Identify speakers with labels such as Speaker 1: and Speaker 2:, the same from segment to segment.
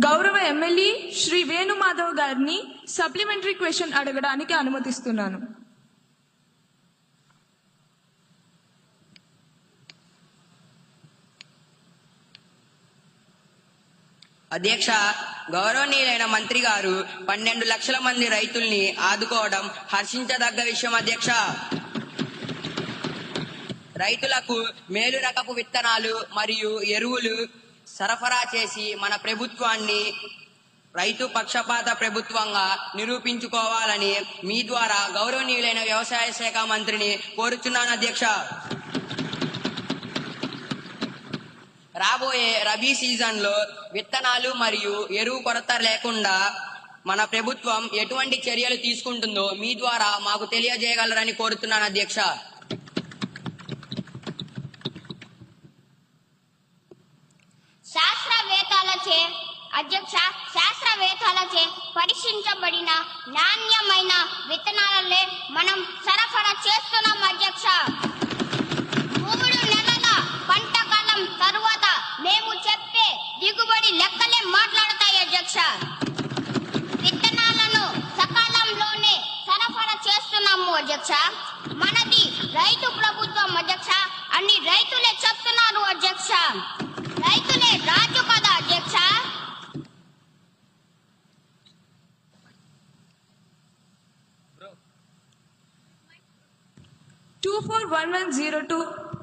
Speaker 1: గౌరవ ఎమ్మెల్యే శ్రీ వేణుమాధవ్ గారిని supplementary question అడగడానికి అనుమతిస్తున్నాను.
Speaker 2: అధ్యక్ష, గౌరవనీయులైన మంత్రి గారు 12 లక్షల మంది రైతుల్ని ఆదుకోవడం హర్షించదగ్గ విషయం. అధ్యక్ష, రైతులకు మేలు రకపు విత్తనాలు మరియు ఎరువులు సరఫరా చేసి మన ప్రభుత్వాన్ని రైతు పక్షపాత ప్రభుత్వంగా నిరూపించుకోవాలని మీ ద్వారా గౌరవనీయులైన వ్యవసాయ శాఖ మంత్రిని కోరుచున్నాను. అధ్యక్ష, రాబోయే రబీ సీజన్లో విత్తనాలు మరియు ఎరువు కొరత లేకుండా మన ప్రభుత్వం ఎటువంటి చర్యలు తీసుకుంటుందో మీ ద్వారా మాకు తెలియజేయగలరని కోరుతున్నాను. అధ్యక్ష,
Speaker 3: శాస్త్రవేత్తలచే పరీక్షించబడిన నాణ్యమైన విత్తనాలనే మనం సరఫరా చేస్తున్నాం. అధ్యక్ష, 3 నెలల పంట కాలం తరువాత మేము చెప్పే దిగుబడి లెక్కలే మాట్లాడతాయి. అధ్యక్ష, విత్తనాలను సకాలంలోనే సరఫరా చేస్తున్నాము. అధ్యక్ష, మనది రైతు ప్రభుత్వం. అధ్యక్ష, అన్ని రైతులే చెప్తున్నారు. అధ్యక్ష, రైతులే రాజు కదా. అధ్యక్ష,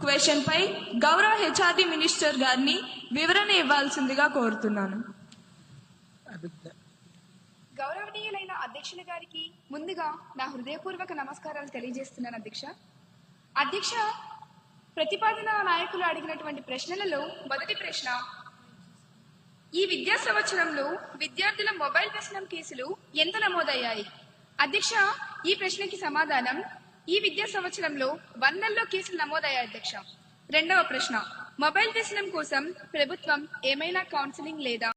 Speaker 1: క్వశ్చన్ పై గౌరవ హెచ్ఆర్డి మినిస్టర్ గారిని వివరణ ఇవ్వాల్సిందిగా కోరుతున్నాను.
Speaker 4: గౌరవనీయులైన అధ్యక్షుల గారికి ముందుగా నా హృదయపూర్వక నమస్కారాలు తెలియజేస్తున్నాను. అధ్యక్ష, ప్రతిపాదన నాయకులు అడిగినటువంటి ప్రశ్నలలో మొదటి ప్రశ్న, ఈ విద్యా సంవత్సరంలో విద్యార్థుల మొబైల్ వ్యసనం కేసులు ఎంత నమోదయ్యాయి? అధ్యక్ష, ఈ ప్రశ్నకి సమాధానం, ఈ విద్యా సంవత్సరంలో 100లో కేసులు నమోదయ్యాయి. అధ్యక్ష, రెండవ ప్రశ్న, మొబైల్ వ్యసనం కోసం ప్రభుత్వం ఏమైనా కౌన్సిలింగ్ లేదా